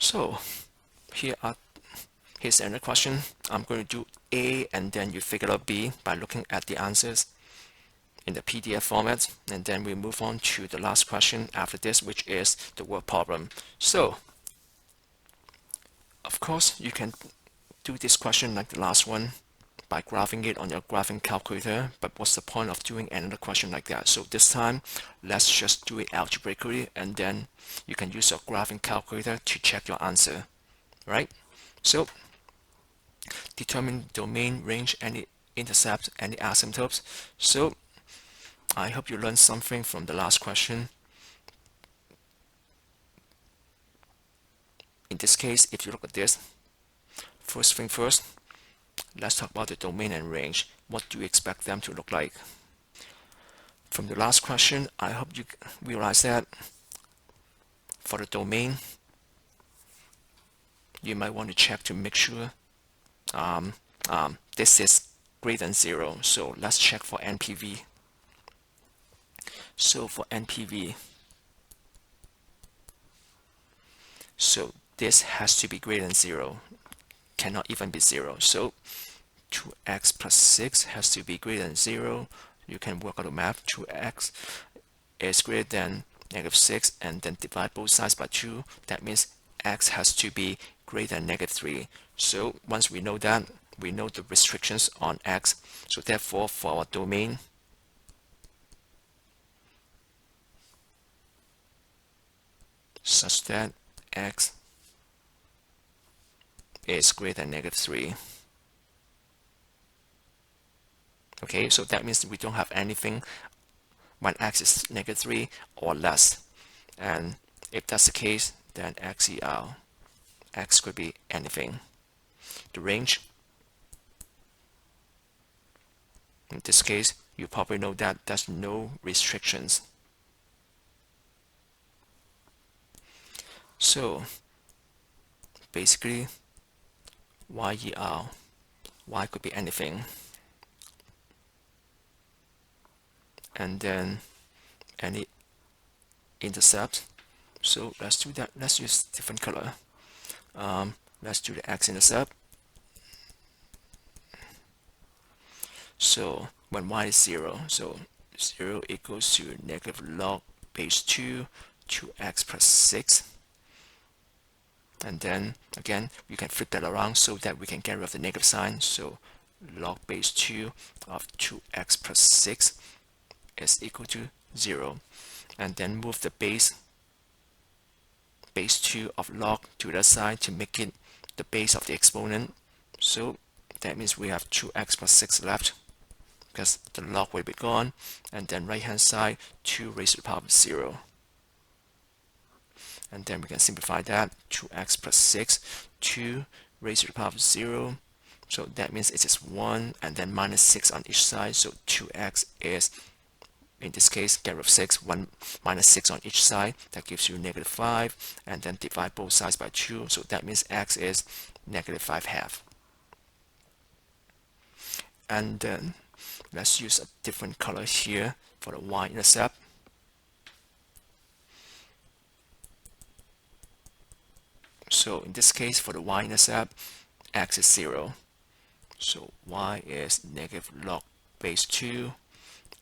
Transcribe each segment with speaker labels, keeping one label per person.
Speaker 1: So here's another question. I'm going to do A and then you figure out B by looking at the answers in the PDF format, and then we move on to the last question after this, which is the word problem. So of course you can do this question like the last one by graphing it on your graphing calculator, but what's the point of doing another question like that? So this time let's just do it algebraically, and then you can use your graphing calculator to check your answer, right? So determine domain, range, any intercept, any asymptotes. So I hope you learned something from the last question. In this case, if you look at this, first thing first, let's talk about the domain and range. What do you expect them to look like? From the last question, I hope you realize that for the domain, you might want to check to make sure this is greater than 0. So let's check for NPV. So for NPV, so this has to be greater than 0, cannot even be 0. So 2x plus 6 has to be greater than 0. You can work out the math. 2x is greater than -6, and then divide both sides by 2. That means x has to be greater than -3. So once we know that, we know the restrictions on x. So therefore, for our domain, such that x is greater than -3. Okay, so that means we don't have anything when x is -3 or less. And if that's the case, then XER, x could be anything. The range, in this case, you probably know that there's no restrictions. So basically, YER, Y could be anything. And then any intercept. So let's do that. Let's use different color. Let's do the x-intercept. So when y is 0, so 0 equals to negative log base 2 x plus 6. And then again, we can flip that around so that we can get rid of the negative sign. So log base 2 of 2x plus 6 is equal to 0. And then move the base 2 of log to the side to make it the base of the exponent. So that means we have 2x plus 6 left, because the log will be gone. And then right hand side, 2 raised to the power of 0. And then we can simplify that. 2x plus 6, 2 raised to the power of 0. So that means it is 1, and then minus 6 on each side. So 2x is, in this case, get rid of 6, 1 minus 6 on each side. That gives you -5. And then divide both sides by 2. So that means x is -5/2. And then let's use a different color here for the y-intercept. So in this case, for the y-intercept, x is 0. So y is negative log base 2,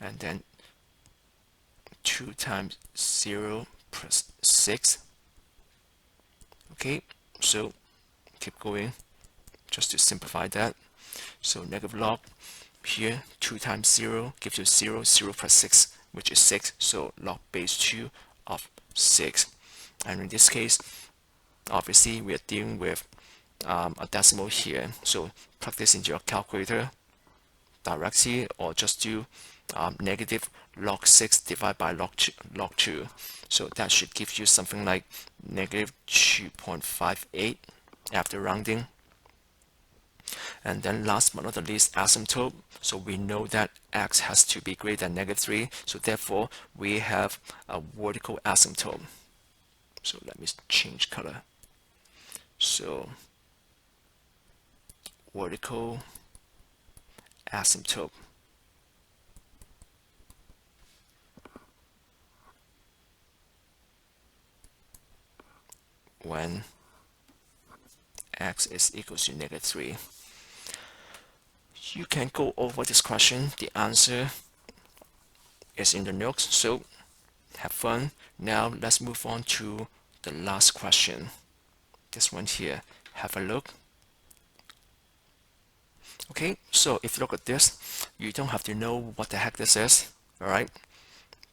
Speaker 1: and then 2 times 0 plus 6. Okay, so keep going just to simplify that. So negative log here, 2 times 0 gives you 0, 0 plus 6, which is 6. So log base 2 of 6. And in this case, obviously we are dealing with a decimal here. So plug this into your calculator directly, or just do negative log 6 divided by log 2. So that should give you something like negative 2.58 after rounding. And then last but not the least, asymptote. So we know that x has to be greater than -3. So therefore, we have a vertical asymptote. So let me change color. So vertical asymptote. When x is equals to -3. You can go over this question. The answer is in the notes, so have fun. Now let's move on to the last question. This one here. Have a look. Okay, so if you look at this, you don't have to know what the heck this is, alright?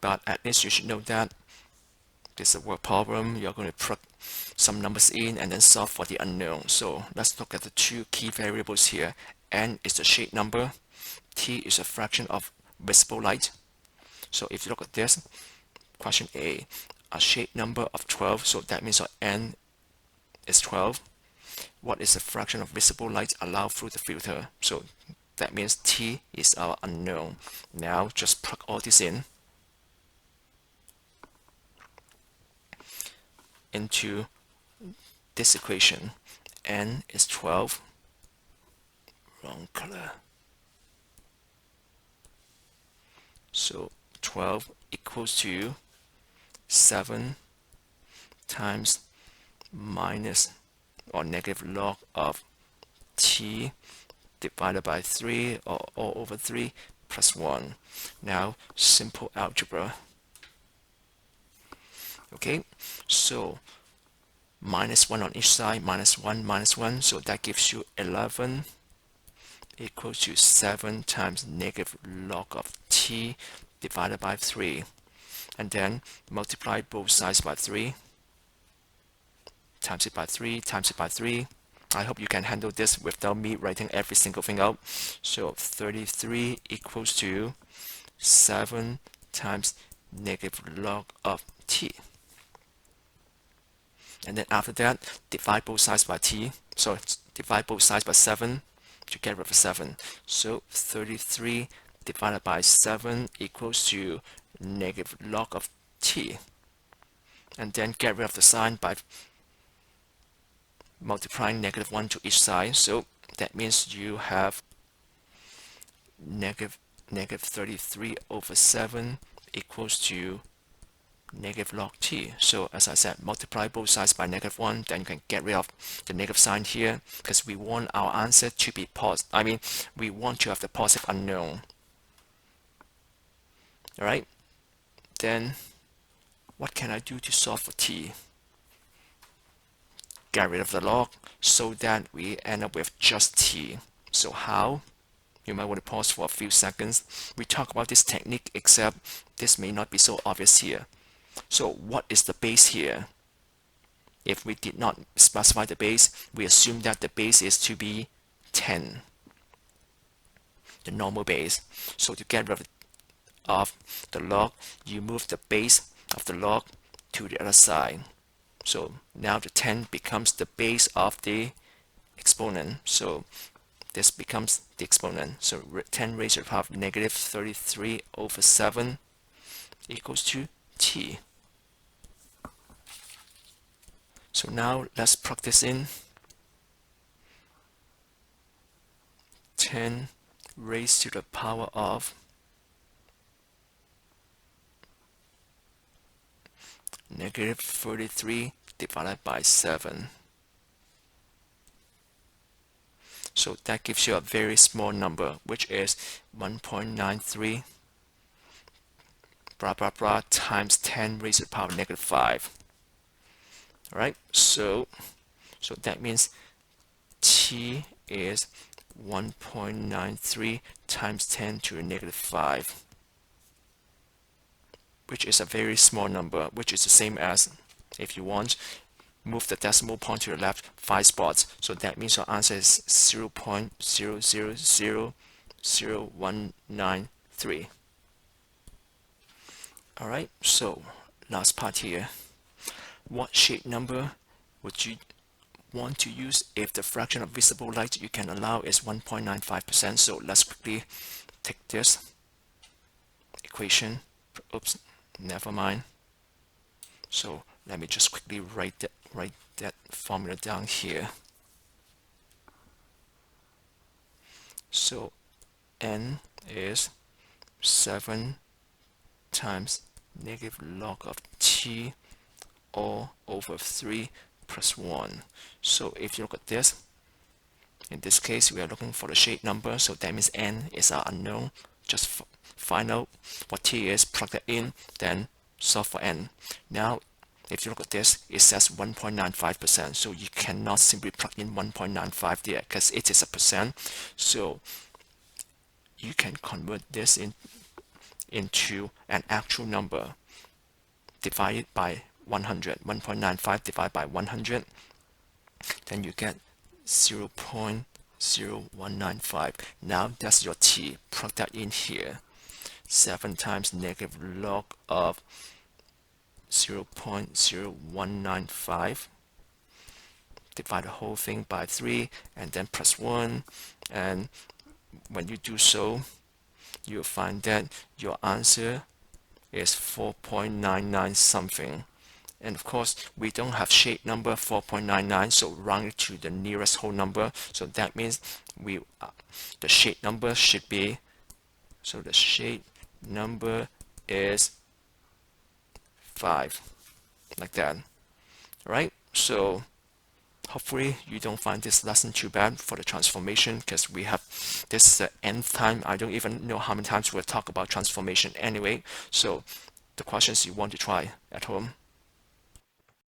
Speaker 1: But at least you should know that this is a word problem. You're going to plug some numbers in and then solve for the unknown. So let's look at the two key variables here. N is the shade number. T is a fraction of visible light. So if you look at this, question A, a shade number of 12. So that means our N is 12. What is the fraction of visible light allowed through the filter? So that means T is our unknown. Now just plug all this in into this equation. N is 12. Wrong color. So 12 equals to 7 times minus or negative log of T divided by 3 or all over 3 plus 1. Now simple algebra. Okay, so minus 1 on each side, minus 1, so that gives you 11 equals to 7 times negative log of T divided by 3. And then multiply both sides by 3, times it by 3, times it by 3. I hope you can handle this without me writing every single thing out. So 33 equals to 7 times negative log of T. And then after that, divide both sides by T. So divide both sides by 7 to get rid of 7. So 33 divided by 7 equals to negative log of T. And then get rid of the sign by multiplying -1 to each side. So that means you have negative 33 over 7 equals to negative log T. So as I said, multiply both sides by -1, then you can get rid of the negative sign here, because we want our answer to be positive. We want to have the positive unknown. Alright, then what can I do to solve for T? Get rid of the log so that we end up with just T. So how? You might want to pause for a few seconds. We talk about this technique, except this may not be so obvious here. So what is the base here? If we did not specify the base, we assume that the base is to be 10, the normal base. So to get rid of the log, you move the base of the log to the other side. So now the 10 becomes the base of the exponent. So this becomes the exponent. So 10 raised to the power of -33 over 7 equals to T. So now let's plug this in. 10 raised to the power of -33 divided by 7. So that gives you a very small number, which is 1.93 blah blah blah times 10 raised to the power of -5. Alright, so that means T is 1.93 times 10 to the -5, which is a very small number, which is the same as, if you want, move the decimal point to the left 5 spots. So that means our answer is 0.00000193. Alright, so last part here. What shade number would you want to use if the fraction of visible light you can allow is 1.95%? So let's quickly take this equation. Oops, never mind. So let me just quickly write that formula down here. So N is 7 times negative log of T all over 3 plus 1. So if you look at this, in this case, we are looking for the shade number, so that means n is our unknown. Just find out what t is, plug that in, then solve for n. Now, if you look at this, it says 1.95%, so you cannot simply plug in 1.95 there because it is a percent. So you can convert this into an actual number. Divide it by 100. 1.95 divided by 100, then you get 0.0195. Now that's your t. Plug that in here. 7 times negative log of 0.0195. Divide the whole thing by 3 and then plus 1. And when you do so, you'll find that your answer is 4.99 something. And of course, we don't have shade number 4.99, so round it to the nearest whole number. So that means the shade number should be, so the shade number is 5, like that. Right? So hopefully you don't find this lesson too bad for the transformation, because we have this nth time. I don't even know how many times we'll talk about transformation anyway. So the questions you want to try at home.